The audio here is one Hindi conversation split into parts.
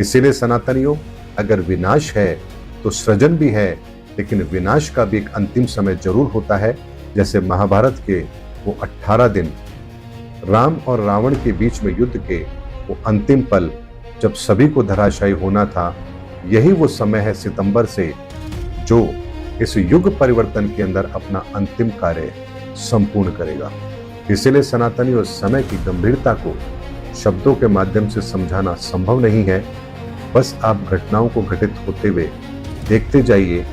इसीलिए सनातनियों, अगर विनाश है तो सृजन भी है, लेकिन विनाश का भी एक अंतिम समय जरूर होता है। जैसे महाभारत के वो 18 दिन राम और रावण के बीच में युद्ध के वो अंतिम पल जब सभी को धराशायी होना था, यही वो समय है सितंबर से जो इस युग परिवर्तन के अंदर अपना अंतिम कार्य संपूर्ण करेगा। इसीलिए सनातनी और समय की गंभीरता को शब्दों के माध्यम से समझाना संभव नहीं है। बस आप घटनाओं को घटित होते हुए देखते जाइए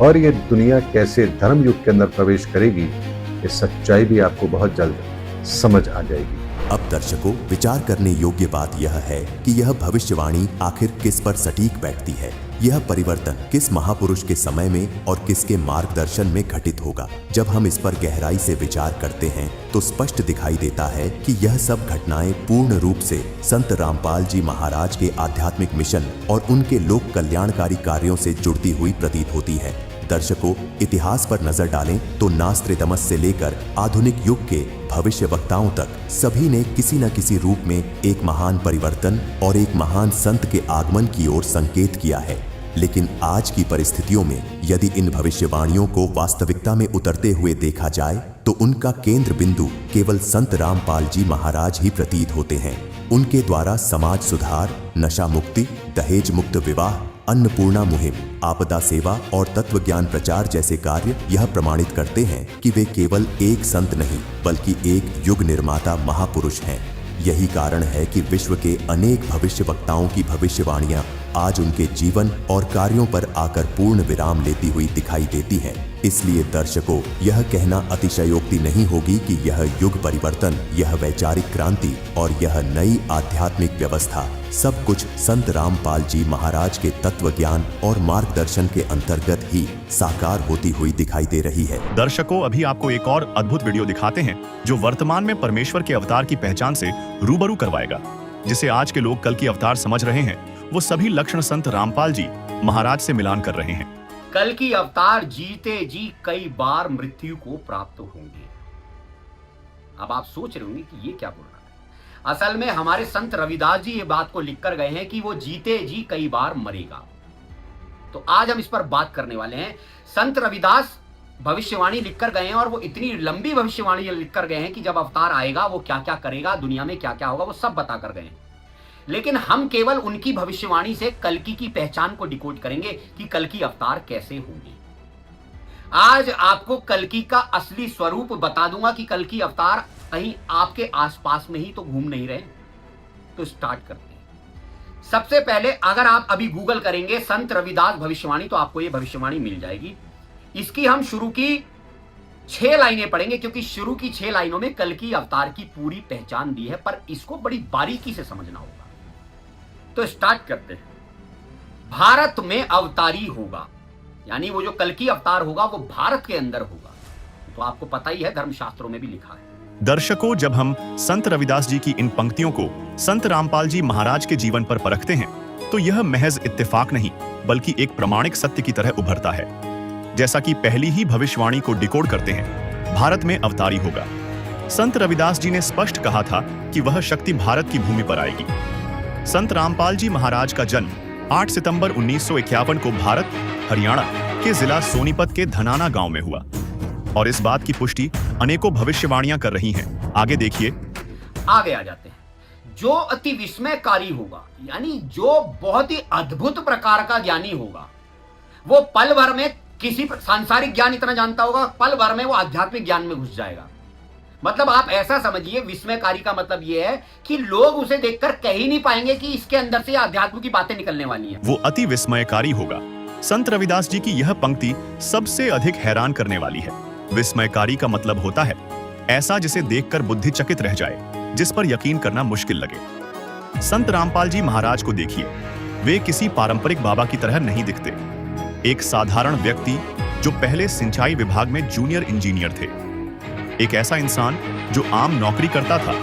और ये दुनिया कैसे धर्म युग के अंदर प्रवेश करेगी, ये सच्चाई भी आपको बहुत जल्द समझ आ जाएगी। अब दर्शकों, विचार करने योग्य बात यह है कि यह भविष्यवाणी आखिर किस पर सटीक बैठती है। यह परिवर्तन किस महापुरुष के समय में और किसके मार्गदर्शन में घटित होगा। जब हम इस पर गहराई से विचार करते हैं तो स्पष्ट दिखाई देता है कि यह सब घटनाएं पूर्ण रूप से संत रामपाल जी महाराज के आध्यात्मिक मिशन और उनके लोक कल्याणकारी कार्यों से जुड़ती हुई प्रतीत होती है। दर्शकों, इतिहास पर नजर डालें तो नास्त्रेदमस से लेकर आधुनिक युग के भविष्य वक्ताओं तक सभी ने किसी न किसी रूप में एक महान परिवर्तन और एक महान संत के आगमन की ओर संकेत किया है। लेकिन आज की परिस्थितियों में यदि इन भविष्यवाणियों को वास्तविकता में उतरते हुए देखा जाए तो उनका केंद्र बिंदु केवल संत रामपाल जी महाराज ही प्रतीत होते हैं। उनके द्वारा समाज सुधार, नशा मुक्ति, दहेज मुक्त विवाह, अन्नपूर्णा मुहिम, आपदा सेवा और तत्व ज्ञान प्रचार जैसे कार्य यह प्रमाणित करते हैं कि वे केवल एक संत नहीं बल्कि एक युग निर्माता महापुरुष हैं। यही कारण है कि विश्व के अनेक भविष्य वक्ताओं की भविष्यवाणियां आज उनके जीवन और कार्यों पर आकर पूर्ण विराम लेती हुई दिखाई देती हैं। इसलिए दर्शकों, यह कहना अतिशयोक्ति नहीं होगी कि यह युग परिवर्तन, यह वैचारिक क्रांति और यह नई आध्यात्मिक व्यवस्था सब कुछ संत रामपाल जी महाराज के तत्व ज्ञान और मार्गदर्शन के अंतर्गत ही साकार होती हुई दिखाई दे रही है। दर्शकों, अभी आपको एक और अद्भुत वीडियो दिखाते हैं जो वर्तमान में परमेश्वर के अवतार की पहचान से रूबरू करवाएगा। जिसे आज के लोग कल की अवतार समझ रहे हैं, वो सभी लक्षण संत रामपाल जी महाराज से मिलान कर रहे हैं। कल की अवतार जीते जी कई बार मृत्यु को प्राप्त होंगे। अब आप सोच रहे होंगे कि ये क्या बोल रहा है। असल में हमारे संत रविदास जी ये बात को लिख कर गए हैं कि वो जीते जी कई बार मरेगा। तो आज हम इस पर बात करने वाले हैं। संत रविदास भविष्यवाणी लिखकर गए हैं और वो इतनी लंबी भविष्यवाणी लिखकर गए हैं कि जब अवतार आएगा वो क्या क्या करेगा, दुनिया में क्या क्या होगा, वो सब बता कर गए हैं। लेकिन हम केवल उनकी भविष्यवाणी से कल्कि की पहचान को डिकोड करेंगे कि कल्कि अवतार कैसे होंगे। आज आपको कल्कि का असली स्वरूप बता दूंगा कि कल्कि अवतार कहीं आपके आसपास में ही तो घूम नहीं रहे। तो स्टार्ट करते हैं। सबसे पहले अगर आप अभी गूगल करेंगे संत रविदास भविष्यवाणी तो आपको यह भविष्यवाणी मिल जाएगी। इसकी हम शुरू की 6 लाइनें पढ़ेंगे क्योंकि शुरू की 6 लाइनों में कल्कि अवतार की पूरी पहचान दी है, पर इसको बड़ी बारीकी से समझना होगा। तो स्टार्ट करते हैं। भारत में अवतारी होगा, यानी वो जो कल्कि अवतार होगा वो भारत के अंदर होगा। तो आपको पता ही है, धर्मशास्त्रों में भी लिखा है। दर्शकों, जब हम संत रविदास जी की इन पंक्तियों को संत रामपाल जी महाराज के जीवन पर परखते हैं तो यह महज इत्तेफाक नहीं बल्कि एक प्रमाणिक सत्य की तरह उभरता है। जैसा कि पहली ही भविष्यवाणी को डिकोड करते हैं, भारत में अवतारी होगा। संत रविदास जी ने स्पष्ट कहा था कि वह शक्ति भारत की भूमि पर आएगी। संत रामपाल जी महाराज का जन्म 8 सितंबर 1951 को भारत हरियाणा के जिला सोनीपत के धनाना गांव में हुआ और इस बात की पुष्टि अनेकों भविष्यवाणियां कर रही हैं। आगे देखिए। आगे आ जाते हैं। जो अति विस्मयकारी होगा, यानी जो बहुत ही अद्भुत प्रकार का ज्ञानी होगा, वो पल भर में किसी सांसारिक ज्ञान इतना जानता होगा, पल भर में वो आध्यात्मिक ज्ञान में घुस जाएगा। मतलब आप ऐसा समझिए, विस्मयकारी का मतलब यह है कि लोग उसे देखकर कह ही नहीं पाएंगे कि इसके अंदर से आध्यात्म की बातें निकलने वाली हैं। वो अति विस्मयकारी होगा। संत रविदास जी की यह पंक्ति सबसे अधिक हैरान करने वाली है। विस्मयकारी का मतलब होता है ऐसा जिसे देखकर बुद्धि चकित रह जाए, जिस पर यकीन करना मुश्किल लगे। संत रामपाल जी महाराज को देखिए, वे किसी पारंपरिक बाबा की तरह नहीं दिखते। एक साधारण व्यक्ति जो पहले सिंचाई विभाग में जूनियर इंजीनियर थे, एक ऐसा इंसान जो आम नौकरी करता था,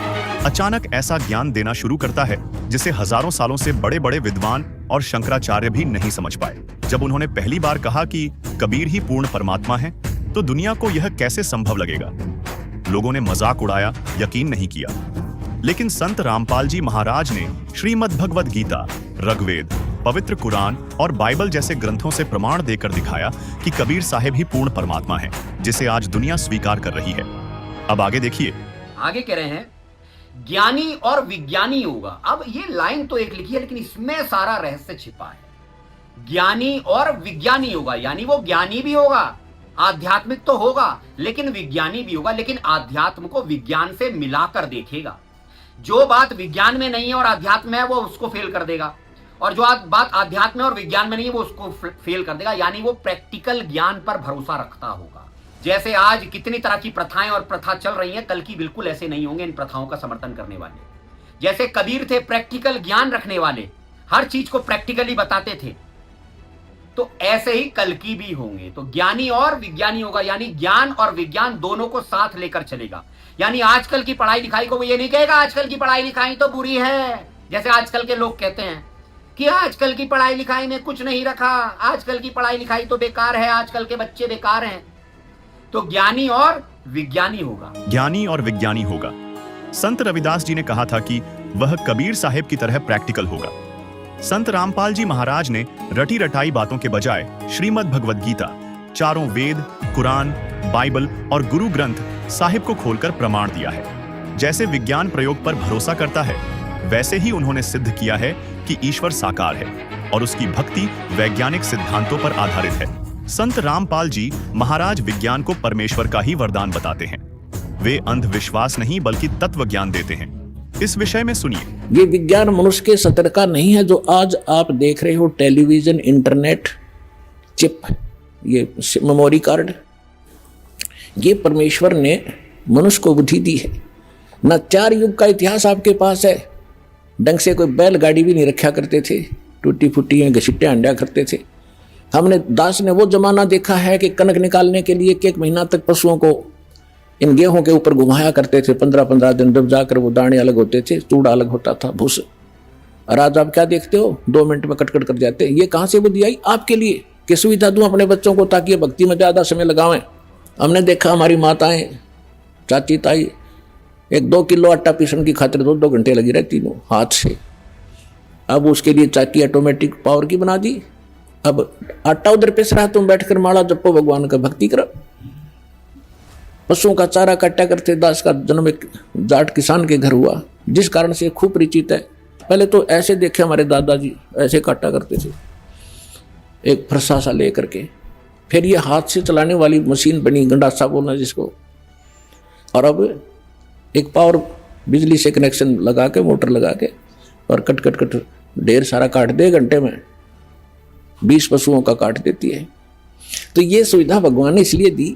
अचानक ऐसा ज्ञान देना शुरू करता है जिसे हजारों सालों से बड़े बड़े विद्वान और शंकराचार्य भी नहीं समझ पाए। जब उन्होंने पहली बार कहा कि कबीर ही पूर्ण परमात्मा है, तो दुनिया को यह कैसे संभव लगेगा। लोगों ने मजाक उड़ाया, यकीन नहीं किया। लेकिन संत रामपाल जी महाराज ने श्रीमद् भगवद गीता, ऋग्वेद, पवित्र कुरान और बाइबल जैसे ग्रंथों से प्रमाण देकर दिखाया कि कबीर साहिब ही पूर्ण परमात्मा है, जिसे आज दुनिया स्वीकार कर रही है। अब आगे देखिए, आगे कह रहे हैं ज्ञानी और विज्ञानी होगा। अब ये लाइन तो एक लिखी है, लेकिन इसमें सारा रहस्य छिपा है। ज्ञानी और विज्ञानी होगा, यानी वो ज्ञानी भी होगा, आध्यात्मिक तो होगा, लेकिन विज्ञानी भी होगा, लेकिन आध्यात्म को विज्ञान से मिलाकर देखेगा। जो बात विज्ञान में नहीं है और आध्यात्म में है, वो उसको फेल कर देगा, और जो बात आध्यात्म में और विज्ञान में नहीं है, वो उसको फेल कर देगा। यानी वो प्रैक्टिकल ज्ञान पर भरोसा रखता होगा। जैसे आज कितनी तरह की प्रथाएं और प्रथा चल रही हैं, कल की बिल्कुल ऐसे नहीं होंगे इन प्रथाओं का समर्थन करने वाले। जैसे कबीर थे प्रैक्टिकल ज्ञान रखने वाले, हर चीज को प्रैक्टिकली बताते थे, तो ऐसे ही कल की भी होंगे। तो ज्ञानी और विज्ञानी होगा, यानी ज्ञान और विज्ञान दोनों को साथ लेकर चलेगा। यानी आजकल की पढ़ाई लिखाई को वो ये नहीं कहेगा आजकल की पढ़ाई लिखाई तो बुरी है, जैसे आजकल के लोग कहते हैं कि आजकल की पढ़ाई लिखाई में कुछ नहीं रखा, आजकल की पढ़ाई लिखाई तो बेकार है, आजकल के बच्चे बेकार हैं। तो ज्ञानी और विज्ञानी होगा। ज्ञानी और विज्ञानी होगा। संत रविदास जी ने कहा था कि वह कबीर साहिब की तरह प्रैक्टिकल होगा। संत रामपाल जी महाराज ने रटी रटाई बातों के बजाय श्रीमद् भगवद गीता, चारों वेद, कुरान, बाइबल और गुरु ग्रंथ साहिब को खोलकर प्रमाण दिया है। जैसे विज्ञान प्रयोग पर भरोसा करता है, वैसे ही उन्होंने सिद्ध किया है कि ईश्वर साकार है और उसकी भक्ति वैज्ञानिक सिद्धांतों पर आधारित है। संत रामपाल जी महाराज विज्ञान को परमेश्वर का ही वरदान बताते हैं। वे अंधविश्वास नहीं बल्कि तत्व ज्ञान देते हैं। इस विषय में सुनिए। ये विज्ञान मनुष्य के सतर का नहीं है, जो आज आप देख रहे हो, टेलीविजन, इंटरनेट, चिप, ये मेमोरी कार्ड, ये परमेश्वर ने मनुष्य को बुद्धि दी है। न 4 युग का इतिहास आपके पास है। ढंग से कोई बैलगाड़ी भी नहीं रखा करते थे, टूटी फूटी घसीटे अंडा करते थे। हमने दास ने वो जमाना देखा है कि कनक निकालने के लिए 1 महीना तक पशुओं को इन गेहूं के ऊपर घुमाया करते थे। 15-15 दिन जब जाकर वो दाने अलग होते थे, चूड़ा अलग होता था, भूस। और आज आप क्या देखते हो, 2 मिनट में कट कर जाते। ये कहाँ से बुद्धि आई आपके लिए कि सुविधा दूं अपने बच्चों को ताकि भक्ति में ज़्यादा समय लगावें। हमने देखा हमारी माताएं, चाची, ताई 1-2 किलो आटा पीसने की खातिर 2-2 घंटे लगी रहती थी हाथ से। अब उसके लिए चाकी ऑटोमेटिक पावर की बना दी। अब आटा उधर पिस रहा, तुम बैठकर माला जपो, भगवान का भक्ति करो। पशुओं का चारा काटा करते। दास का जन्म एक जाट किसान के घर हुआ, जिस कारण से खूब परिचित है। पहले तो ऐसे देखे हमारे दादाजी, ऐसे काटा करते थे एक फरसा सा ले करके। फिर ये हाथ से चलाने वाली मशीन बनी, गंडासा बोलना जिसको। और अब एक पावर बिजली से कनेक्शन लगा के, मोटर लगा के, और कट ढेर सारा काट दे। घंटे में 20 पशुओं का काट देती है। तो ये सुविधा भगवान ने इसलिए दी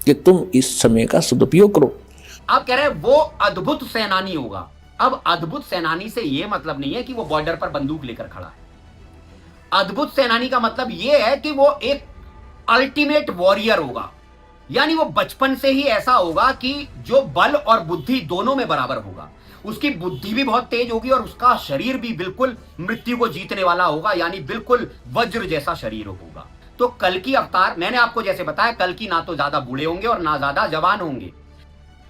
कि तुम इस समय का सदुपयोग करो। आप कह रहे हैं वो अद्भुत सेनानी होगा। अब अद्भुत सेनानी से ये मतलब नहीं है कि वो बॉर्डर पर बंदूक लेकर खड़ा है। अद्भुत सेनानी का मतलब ये है कि वो एक अल्टीमेट वॉरियर होगा, यानी वो बचपन से ही ऐसा होगा कि जो बल और बुद्धि दोनों में बराबर होगा। उसकी बुद्धि भी बहुत तेज होगी और उसका शरीर भी बिल्कुल मृत्यु को जीतने वाला होगा, यानी बिल्कुल वज्र जैसा शरीर होगा। तो कल की अवतार, मैंने आपको जैसे बताया, कल की ना तो ज्यादा बूढ़े होंगे और ना ज्यादा जवान होंगे।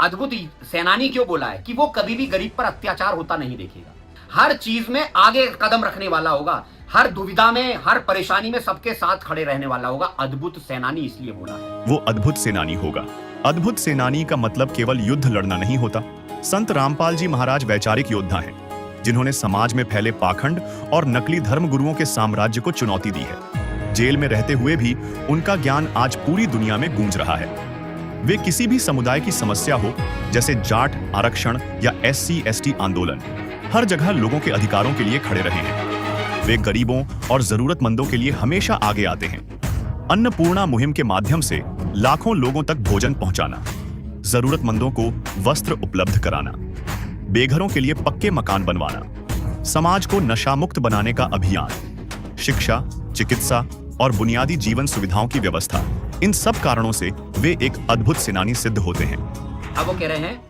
अद्भुत सेनानी क्यों बोला है कि वो कभी भी गरीब पर अत्याचार होता नहीं देखेगा। हर चीज में आगे कदम रखने वाला होगा, हर दुविधा में, हर परेशानी में सबके साथ खड़े रहने वाला होगा। अद्भुत सेनानी इसलिए बोला है। वो अद्भुत सेनानी होगा। अद्भुत सेनानी का मतलब केवल युद्ध लड़ना नहीं होता। संत रामपाल जी महाराज वैचारिक योद्धा हैं, जिन्होंने समाज में फैले पाखंड और नकली धर्म गुरुओं के साम्राज्य को चुनौती दी है। जेल में रहते हुए भी उनका ज्ञान आज पूरी दुनिया में गूंज रहा है। वे किसी भी समुदाय की समस्या हो, जैसे जाट आरक्षण या SC/ST आंदोलन, हर जगह लोगों के अधिकारों के लिए खड़े रहे हैं। वे गरीबों और जरूरतमंदों के लिए हमेशा आगे आते हैं। अन्नपूर्णा मुहिम के माध्यम से लाखों लोगों तक भोजन पहुंचाना, जरूरतमंदों को वस्त्र उपलब्ध कराना, बेघरों के लिए पक्के मकान बनवाना, समाज को नशा मुक्त बनाने का अभियान, शिक्षा, चिकित्सा और बुनियादी जीवन सुविधाओं की व्यवस्था, इन सब कारणों से वे एक अद्भुत सेनानी सिद्ध होते हैं। अब वो कह रहे हैं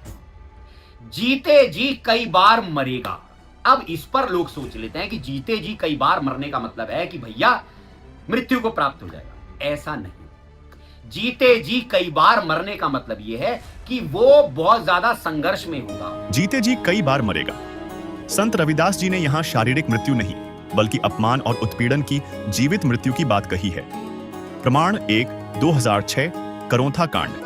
जीते जी कई बार मरेगा। अब इस पर लोग सोच लेते हैं कि जीते जी कई बार मरने का मतलब है कि भैया मृत्यु को प्राप्त हो जाएगा। ऐसा नहीं। जीते जी कई बार मरने का मतलब यह है कि वो बहुत ज्यादा संघर्ष में होगा। जीते जी कई बार मरेगा। संत रविदास जी ने यहाँ शारीरिक मृत्यु नहीं बल्कि अपमान और उत्पीड़न की जीवित मृत्यु की बात कही है। प्रमाण 1 2006 करोंथा कांड।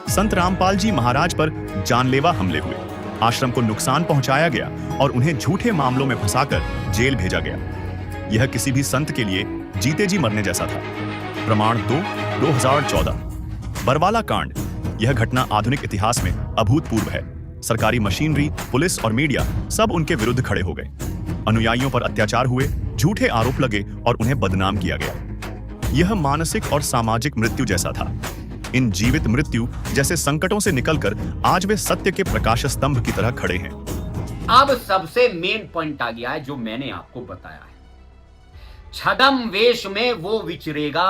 संत रामपाल जी महाराज पर जानलेवा हमले हुए, आश्रम को नुकसान पहुंचाया गया और उन्हें झूठे मामलों में फंसाकर जेल भेजा गया। यह किसी भी संत के लिए जीते जी मरने जैसा था। प्रमाण 2 2014 बरवाला कांड। यह घटना आधुनिक इतिहास में अभूतपूर्व है। सरकारी मशीनरी, पुलिस और मीडिया सब उनके विरुद्ध खड़े हो गए। अनुयायियों पर अत्याचार हुए, झूठे आरोप लगे और उन्हें बदनाम किया गया। यह मानसिक और सामाजिक मृत्यु जैसा था। इन जीवित मृत्यु जैसे संकटों से निकलकर आज वे सत्य के प्रकाश स्तंभ की तरह खड़े हैं। अब सबसे मेन पॉइंट आ गया है जो मैंने आपको बताया है। छद्म वेश में वो विचरेगा।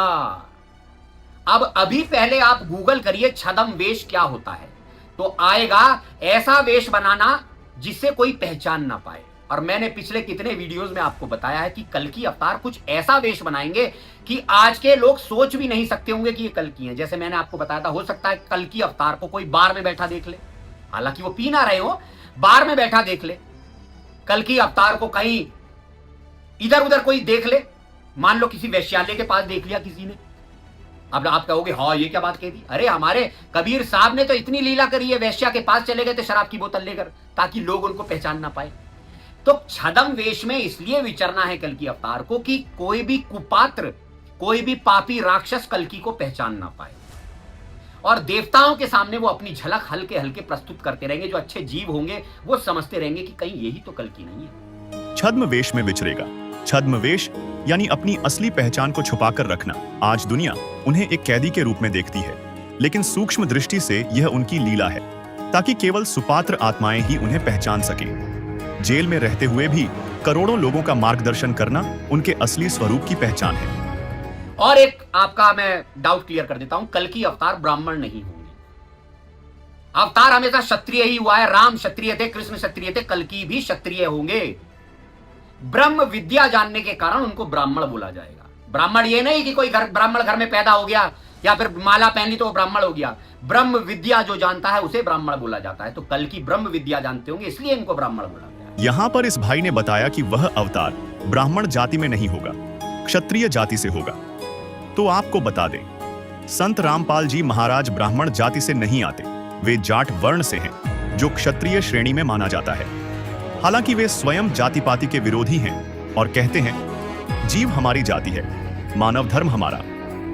अब अभी पहले आप गूगल करिए छद्म वेश क्या होता है, तो आएगा ऐसा वेश बनाना जिससे कोई पहचान ना पाए। और मैंने पिछले कितने वीडियोस में आपको बताया है कि कल्कि अवतार कुछ ऐसा वेश बनाएंगे कि आज के लोग सोच भी नहीं सकते होंगे कि ये कल्कि हैं। जैसे मैंने आपको बताया था, हो सकता है कल्कि अवतार को कोई बार में बैठा देख ले, हालांकि वो पी ना रहे हो, बार में बैठा देख ले। कल्कि अवतार को कहीं इधर उधर कोई देख ले, मान लो किसी वैश्यालय के पास देख लिया किसी ने। अब आप कहोगे हाँ ये क्या बात कह दी, अरे हमारे कबीर साहब ने तो इतनी लीला करी है, वैश्या के पास चले गए थे शराब की बोतल लेकर ताकि लोग उनको पहचान ना पाए। तो छद्म वेश में इसलिए विचरना है कल्कि अवतार को कि कोई भी कुपात्र, कोई भी पापी राक्षस कल्कि को पहचान ना पाए। और देवताओं के सामने वो अपनी झलक हल्के हल्के प्रस्तुत करते रहेंगे। जो अच्छे जीव होंगे वो समझते रहेंगे कि कहीं यही तो कल्कि नहीं है। छद्म वेश में विचरेगा। छद्म वेश यानी अपनी असली पहचान को छुपाकर रखना। आज दुनिया उन्हें एक कैदी के रूप में देखती है, लेकिन सूक्ष्म दृष्टि से यह उनकी लीला है ताकि केवल सुपात्र आत्माएं ही उन्हें पहचान सकें। जेल में रहते हुए भी करोड़ों लोगों का मार्गदर्शन करना उनके असली स्वरूप की पहचान है। और एक आपका मैं डाउट क्लियर कर देता हूं, कल्कि अवतार ब्राह्मण नहीं होंगे। अवतार हमेशा क्षत्रिय ही हुआ है। राम क्षत्रिय थे, कृष्ण क्षत्रिय थे, कल्कि भी क्षत्रिय होंगे। ब्रह्म विद्या जानने के कारण उनको ब्राह्मण बोला जाएगा। ब्राह्मण ये नहीं कि कोई ब्राह्मण घर में पैदा हो गया या फिर माला पहन ली तो वो ब्राह्मण हो गया। ब्रह्म विद्या जो जानता है उसे ब्राह्मण बोला जाता है। तो कल्कि ब्रह्म विद्या जानते होंगे, इसलिए इनको ब्राह्मण बोला गया। यहाँ पर इस भाई ने बताया कि वह अवतार ब्राह्मण जाति में नहीं होगा, क्षत्रिय जाति से होगा। तो आपको बता दें, संत रामपाल जी महाराज ब्राह्मण जाति से नहीं आते, वे जाट वर्ण से हैं, जो क्षत्रिय श्रेणी में माना जाता है। हालांकि वे स्वयं जाति पाति के विरोधी हैं और कहते हैं जीव हमारी जाति है, मानव धर्म हमारा,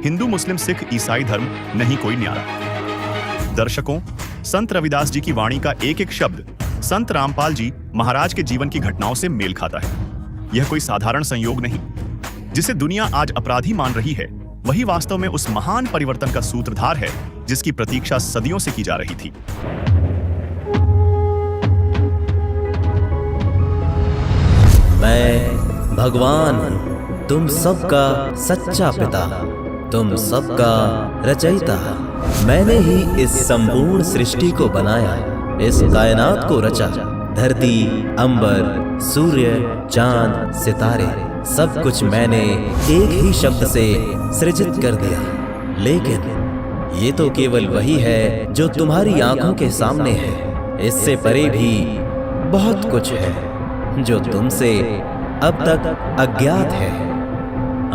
हिंदू मुस्लिम सिख ईसाई धर्म नहीं कोई न्यारा। दर्शकों, संत रविदास जी की वाणी का एक एक शब्द संत रामपाल जी महाराज के जीवन की घटनाओं से मेल खाता है। यह कोई साधारण संयोग नहीं। जिसे दुनिया आज अपराधी मान रही है, वही वास्तव में उस महान परिवर्तन का सूत्रधार है जिसकी प्रतीक्षा सदियों से की जा रही थी। मैं भगवान हूँ, तुम सबका सच्चा पिता, तुम सबका रचयिता। मैंने ही इस संपूर्ण सृष्टि को बनाया, इस कायनात को रचा। धरती, अंबर, सूर्य, चांद, सितारे, सब कुछ मैंने एक ही शब्द से सृजित कर दिया। लेकिन ये तो केवल वही है जो तुम्हारी आंखों के सामने है। इससे परे भी बहुत कुछ है जो तुमसे अब तक अज्ञात है।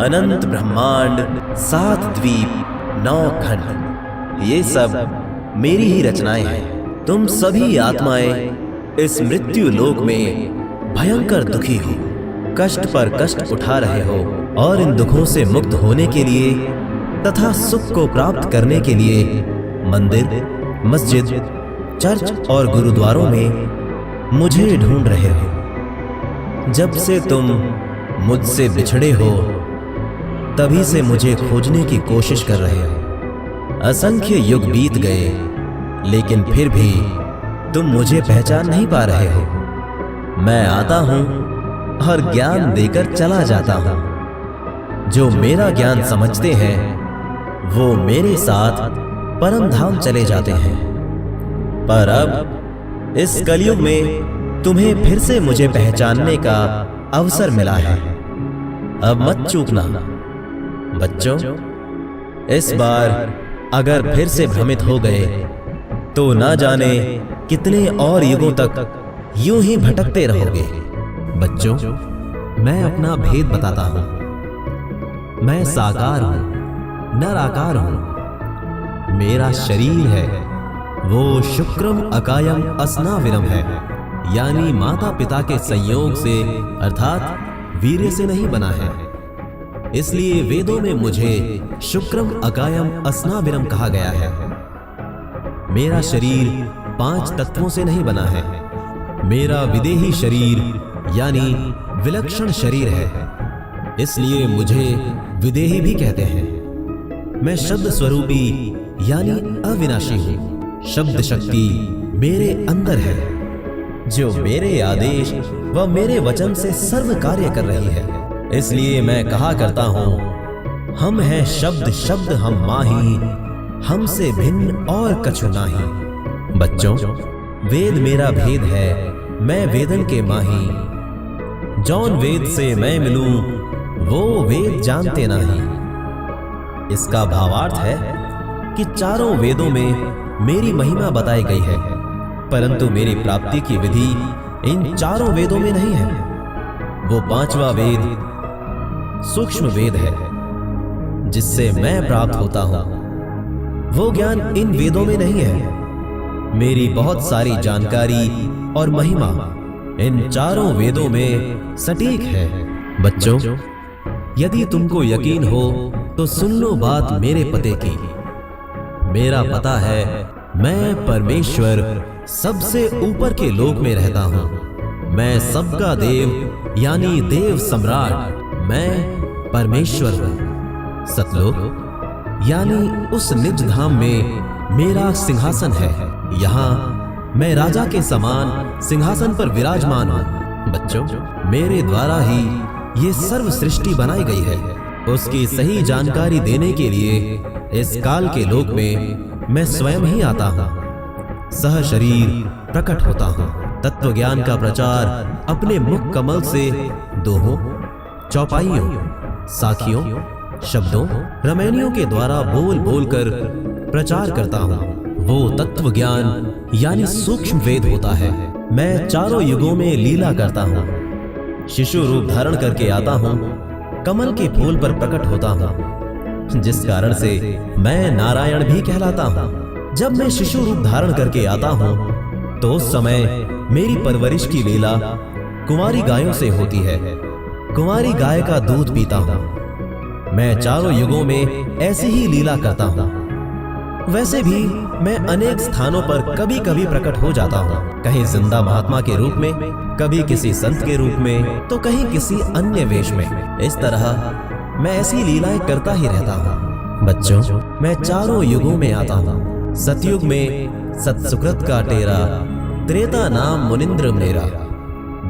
अनंत ब्रह्मांड, 7 द्वीप, 9 खंड, ये सब मेरी ही रचनाएं हैं। तुम सभी आत्माएं इस मृत्यु लोक में भयंकर दुखी हो, कष्ट पर कष्ट उठा रहे हो और इन दुखों से मुक्त होने के लिए तथा सुख को प्राप्त करने के लिए मंदिर, मस्जिद, चर्च और गुरुद्वारों में मुझे ढूंढ रहे हो। जब से तुम मुझसे बिछड़े हो तभी से मुझे खोजने की कोशिश कर रहे हो। असंख्य युग बीत गए, लेकिन फिर भी तुम मुझे पहचान नहीं पा रहे हो। मैं आता हूं और ज्ञान देकर चला जाता हूं। जो मेरा ज्ञान समझते हैं वो मेरे साथ परम धाम चले जाते हैं। पर अब इस कलयुग में तुम्हें फिर से मुझे पहचानने का अवसर मिला है। अब मत चूकना बच्चों। इस बार अगर फिर से भ्रमित हो गए तो ना जाने कितने और युगों तक यूं ही भटकते रहोगे। बच्चों, मैं अपना भेद बताता हूं। मैं साकार हूं, निराकार हूं। मेरा शरीर है वो शुक्रम अकायम असनाविरम है, यानी माता पिता के संयोग से अर्थात वीर्य से नहीं बना है। इसलिए वेदों में मुझे शुक्रम अकायम असनाविरम कहा गया है। मेरा शरीर 5 तत्वों से नहीं बना है। मेरा विदेही शरीर यानी विलक्षण शरीर है, इसलिए मुझे विदेही भी कहते हैं। मैं शब्द स्वरूपी यानी अविनाशी हूं। शब्द शक्ति मेरे अंदर है, जो मेरे आदेश व मेरे वचन से सर्व कार्य कर रही है। इसलिए मैं कहा करता हूं, हम हैं शब्द, शब्द हम माही, हमसे भिन्न और कछु नाही। बच्चों, वेद मेरा भेद है, मैं वेदन के माही। जौन वेद से मैं मिलूं, वो वेद जानते नहीं। इसका भावार्थ है कि चारों वेदों में मेरी महिमा बताई गई है, परंतु मेरी प्राप्ति की विधि इन चारों वेदों में नहीं है। वो 5वां वेद सूक्ष्म वेद है, जिससे मैं प्राप्त होता हूं। वो ज्ञान इन वेदों में नहीं है। मेरी बहुत सारी जानकारी और महिमा इन चारों वेदों में सटीक है। बच्चों, यदि तुमको यकीन हो तो सुन लो बात मेरे पते की। मेरा पता है, मैं परमेश्वर सबसे ऊपर के लोक में रहता हूं। मैं सबका देव यानी देव सम्राट, मैं परमेश्वर हूं। सतलोक यानी उस निज धाम में मेरा सिंहासन है। यहां मैं राजा के समान सिंहासन पर विराजमान हूं। बच्चों, मेरे द्वारा ही ये सर्व सृष्टि बनाई गई है। उसकी सही जानकारी देने के लिए इस काल के लोक में मैं स्वयं ही आता हूं, सह शरीर प्रकट होता हूं। तत्व ज्ञान का प्रचार अपने मुख कमल से दोहों, चौपाइयों, साखियों, शब्दों, रमैनियों के द्वारा बोल बोल कर प्रचार करता हूं। वो तत्व ज्ञान यानी सूक्ष्म वेद होता है। मैं चारों युगों में लीला करता हूं। शिशु रूप धारण करके आता हूं, कमल के फूल पर प्रकट होता हूं, जिस कारण से मैं नारायण भी कहलाता हूं। जब मैं शिशु रूप धारण करके आता हूं, तो उस समय मेरी परवरिश की लीला कुंवारी गायों से होती है। कुंवारी गाय का दूध पीता हूं। मैं चारों युगों में ऐसी ही लीला करता हूं। वैसे भी मैं अनेक स्थानों पर कभी कभी प्रकट हो जाता हूं, कहीं जिंदा महात्मा के रूप में, कभी किसी संत के रूप में, तो कहीं किसी अन्य वेश में। इस तरह मैं ऐसी लीलाएं करता ही रहता हूं। बच्चों, मैं चारों युगों में आता हूं। सतयुग में सत्सुकृत का टेरा, त्रेता नाम मुनिंद्र मेरा,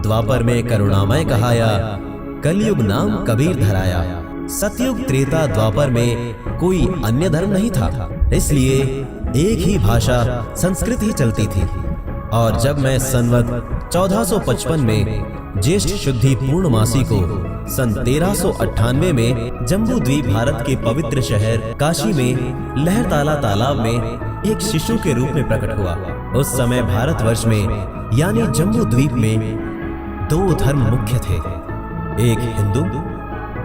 द्वापर में करुणामय कहाया, कलयुग नाम कबीर धराया। सतयुग त्रेता द्वापर में कोई अन्य धर्म नहीं था, इसलिए एक ही भाषा संस्कृत ही चलती थी। और जब मैं संवत 1455 में ज्येष्ठ शुद्धि पूर्णमासी को सन 1398 में जम्बू द्वीप भारत के पवित्र शहर काशी में लहरताला तालाब में एक शिशु के रूप में प्रकट हुआ। उस समय भारतवर्ष में यानी जम्बू द्वीप में 2 धर्म मुख्य थे, एक हिंदू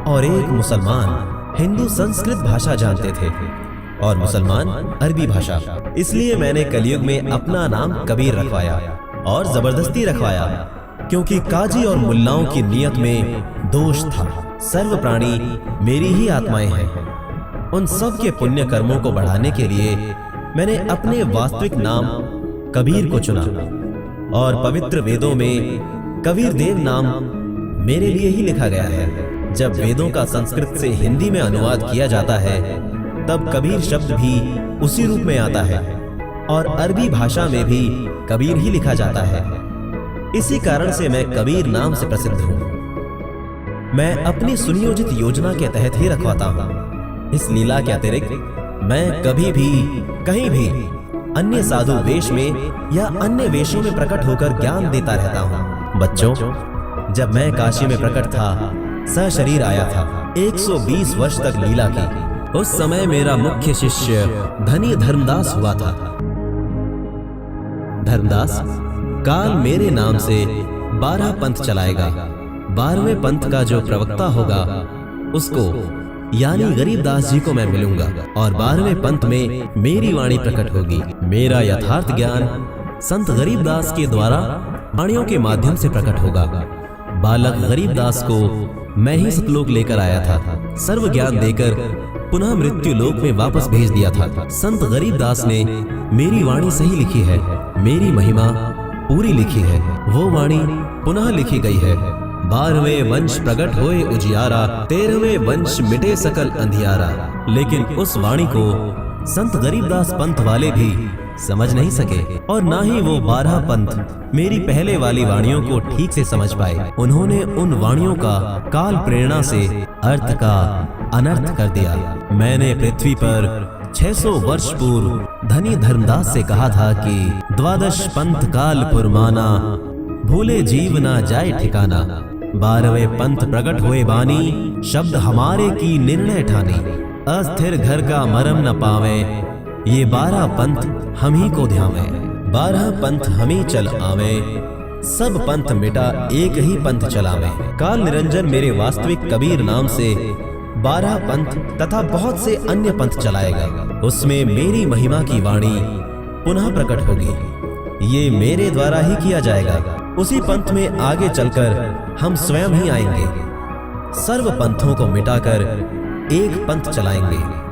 और एक मुसलमान। हिंदू संस्कृत भाषा जानते थे और मुसलमान अरबी भाषा। इसलिए मैंने कलयुग में अपना नाम कबीर रखवाया और जबरदस्ती रखवाया, क्योंकि काजी और मुल्लाओं की नियत में दोष था। सर्व प्राणी मेरी ही आत्माएं हैं। उन सब के पुण्य कर्मों को बढ़ाने के लिए मैंने अपने वास्तविक नाम कबीर को चुना और पवित्र वेदों में कबीर देव नाम मेरे लिए ही लिखा गया है। जब वेदों का संस्कृत से हिंदी में अनुवाद किया जाता है, तब कबीर शब्द भी उसी रूप में आता है और अरबी भाषा में भी कबीर ही लिखा जाता है। इसी कारण से मैं कबीर नाम से प्रसिद्ध हूँ। मैं अपनी सुनियोजित योजना के तहत ही रखवाता हूँ। इस लीला के अतिरिक्त मैं कभी भी कहीं भी अन्य साधु वेश में या अन्य वेशों में प्रकट होकर ज्ञान देता रहता हूँ। बच्चों, जब मैं काशी में प्रकट था, सशरीर आया था, 120 वर्ष तक लीला की। उस समय मेरा मुख्य शिष्य धनी धर्मदास हुआ था। धर्मदास काल मेरे नाम से 12 पंथ चलाएगा। 12वें पंथ का जो प्रवक्ता होगा उसको यानी गरीबदास जी को मैं मिलूंगा और 12वें पंथ में मेरी वाणी प्रकट होगी। मेरा यथार्थ ज्ञान संत गरीबदास के द्वारा वाणियों के माध्यम से प्रकट होगा। बालक गरीबदास को मैं ही सतलोक लेकर आया था, सर्व ज्ञान देकर पुनः मृत्यु लोक में वापस भेज दिया था। संत गरीबदास ने मेरी वाणी सही लिखी है, मेरी महिमा पूरी लिखी है, वो वाणी पुनः लिखी गई है। 12वें वंश प्रकट होए उजियारा, 13वें वंश मिटे सकल अंधियारा। लेकिन उस वाणी को संत गरीबदास पंथ वाले भी समझ नहीं सके और ना ही वो 12 पंथ मेरी पहले वाली वाणियों को ठीक से समझ पाए। उन्होंने उन वाणियों का काल प्रेरणा से अर्थ का अनर्थ कर दिया। मैंने पृथ्वी पर 600 वर्ष पूर्व धनी धर्मदास से कहा था कि 12 पंथ काल पुरमाना, भूले जीव ना जाए ठिकाना। 12वें पंथ प्रकट हुए बानी, शब्द हमारे की निर्णय ठानी। अस्थिर घर का मरम न पावे, ये 12 पंथ हम ही को ध्यावे। 12 पंथ हम ही चल आवे, सब पंथ मिटा एक ही पंथ चलावे। काल निरंजन मेरे वास्तविक कबीर नाम से 12 पंथ तथा बहुत से अन्य पंथ चलाएगा। उसमें मेरी महिमा की वाणी पुनः प्रकट होगी। ये मेरे द्वारा ही किया जाएगा। उसी पंथ में आगे चलकर हम स्वयं ही आएंगे, सर्व पंथों को मिटाकर एक पंथ चलाएंगे।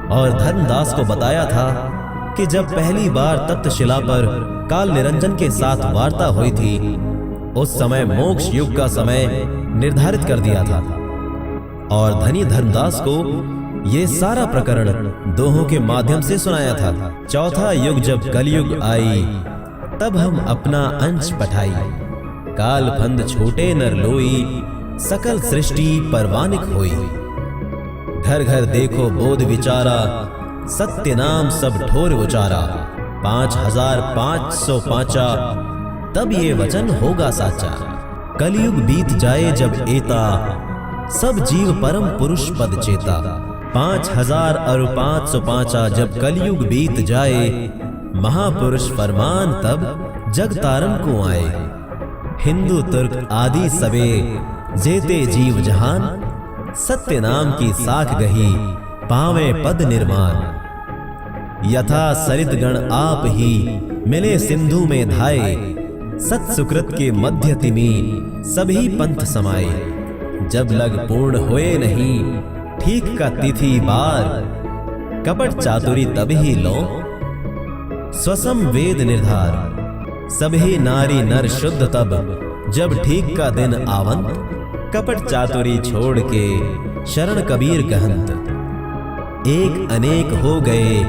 और धर्मदास को बताया था कि जब पहली बार तप्त शिला पर काल निरंजन के साथ वार्ता हुई थी, उस समय मोक्ष युग का समय निर्धारित कर दिया था। और धनी धर्मदास को ये सारा प्रकरण दोहों के माध्यम से सुनाया था। चौथा युग जब कलयुग आई, तब हम अपना अंश पठाई। काल फंद छोटे नर लोई, सकल सृष्टि परवानिक होई। घर घर देखो बोध विचारा, सत्य नाम सब ठोर उचारा। 5505 तब ये वचन होगा साचा। कलयुग बीत जाए जब एता, सब जीव परम पुरुष पद चेता। 5505 जब कलयुग बीत जाए, महापुरुष फरमान तब जग तारन को आए। हिंदू तुर्क आदि सबे, जेते जीव जहान, सत्य नाम की साख गही, पावे पद निर्माण। यथा सरित गण आप ही, मिले सिंधु में धाये। सत सुकृत के मध्य तिमी, सभी पंथ समाये। जब लग पूर्ण होए नहीं, ठीक का तिथि बार। कपट चातुरी तब ही लो, स्वसम वेद निर्धार। सभी नारी नर शुद्ध तब, जब ठीक का दिन आवंत। कपट चातुरी छोड़ के, शरण कबीर कहंत। एक अनेक हो गए,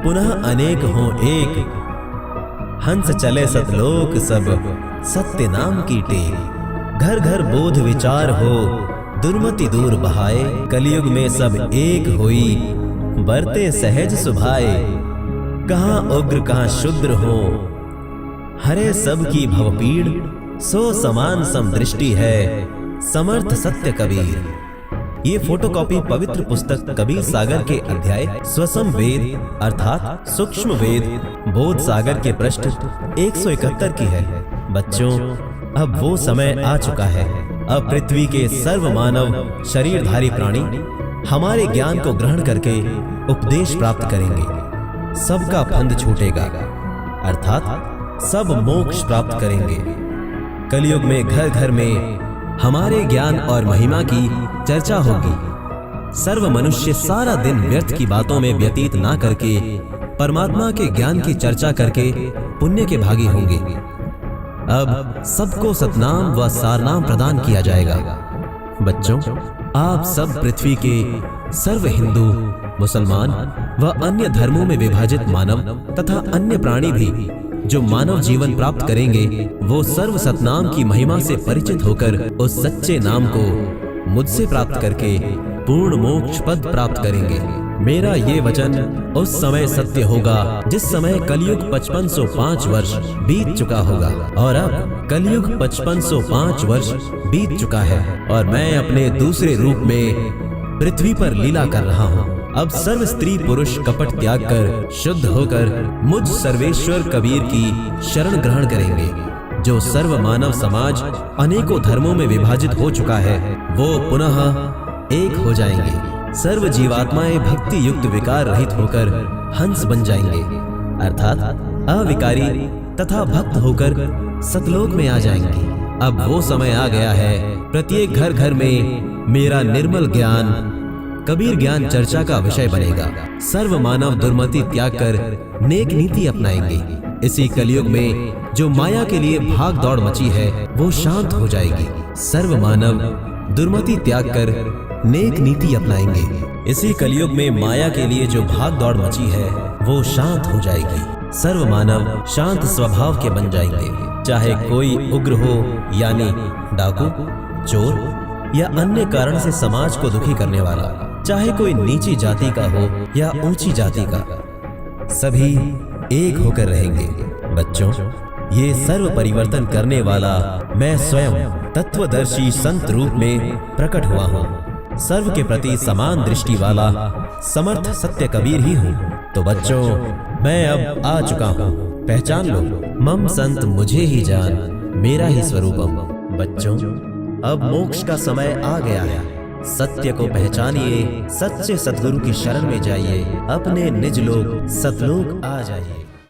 पुनः अनेक हो एक। हंस चले सतलोक सब, सत्य नाम की टेक। घर घर बोध विचार हो, दुर्मति दूर बहाए। कलयुग में सब एक होई, बरते सहज सुभाए। कहाँ उग्र कहाँ शुद्र हो, हरे सब की भवपीड़। सो समान समदृष्टि है, समर्थ सत्य कबीर। ये फोटोकॉपी पवित्र पुस्तक कबीर सागर के अध्याय स्वसम वेद अर्थात सूक्ष्म वेद बोध सागर के पृष्ठ 171 की है। बच्चों, अब वो समय आ चुका है। अब पृथ्वी के सर्व मानव शरीरधारी प्राणी हमारे ज्ञान को ग्रहण करके उपदेश प्राप्त करेंगे। सबका फंद छूटेगा, अर्थात सब मोक्ष प्राप्त करेंगे। कलयुग में घर घर में हमारे ज्ञान और महिमा की चर्चा होगी। सर्व मनुष्य सारा दिन व्यर्थ की बातों में व्यतीत ना करके परमात्मा के ज्ञान की चर्चा करके पुण्य के भागी होंगे। अब सबको सतनाम व सारनाम प्रदान किया जाएगा। बच्चों, आप सब पृथ्वी के सर्व हिंदू, मुसलमान व अन्य धर्मों में विभाजित मानव तथा अन्य प्राणी भी जो मानव जीवन प्राप्त करेंगे, वो सर्व सतनाम की महिमा से परिचित होकर उस सच्चे नाम को मुझसे प्राप्त करके पूर्ण मोक्ष पद प्राप्त करेंगे। मेरा ये वचन उस समय सत्य होगा जिस समय कलयुग 5505 वर्ष बीत चुका होगा। और अब कलयुग 5505 वर्ष बीत चुका है और मैं अपने दूसरे रूप में पृथ्वी पर लीला कर रहा हूँ। अब सर्व स्त्री पुरुष कपट त्याग कर शुद्ध होकर मुझ सर्वेश्वर कबीर की शरण ग्रहण करेंगे। जो सर्व मानव समाज अनेकों धर्मों में विभाजित हो चुका है वो पुनः एक हो जाएंगे। सर्व जीवात्माएं भक्ति युक्त विकार रहित होकर हंस बन जाएंगे, अर्थात अविकारी तथा भक्त होकर सतलोक में आ जाएंगे। अब वो समय आ गया है, प्रत्येक घर घर में मेरा निर्मल ज्ञान कबीर ज्ञान चर्चा का विषय बनेगा। सर्व मानव दुर्मति त्याग कर नेक नीति अपनाएंगे। इसी कलयुग में जो माया के लिए भाग दौड़ मची है वो शांत हो जाएगी। सर्व मानव दुर्मति त्याग कर नेक नीति अपनाएंगे। इसी कलयुग में माया के लिए जो भाग दौड़ मची है वो शांत हो जाएगी। सर्व मानव शांत स्वभाव के बन जाएंगे। चाहे कोई उग्र हो यानी डाकू, चोर या अन्य कारण से समाज को दुखी करने वाला, चाहे कोई नीची जाति का हो या ऊंची जाति का, सभी एक होकर रहेंगे। बच्चों, ये सर्व परिवर्तन करने वाला मैं स्वयं तत्वदर्शी संत रूप में प्रकट हुआ हूँ। सर्व के प्रति समान दृष्टि वाला समर्थ सत्य कबीर ही हूँ। तो बच्चों, मैं अब आ चुका हूँ, पहचान लो। मम संत मुझे ही जान, मेरा ही स्वरूपम। बच्चों, अब मोक्ष का समय आ गया है। सत्य को पहचानिए, सच्चे सद्गुरु की शरण में जाइए, अपने निज लोक सतलोक आ जाइए।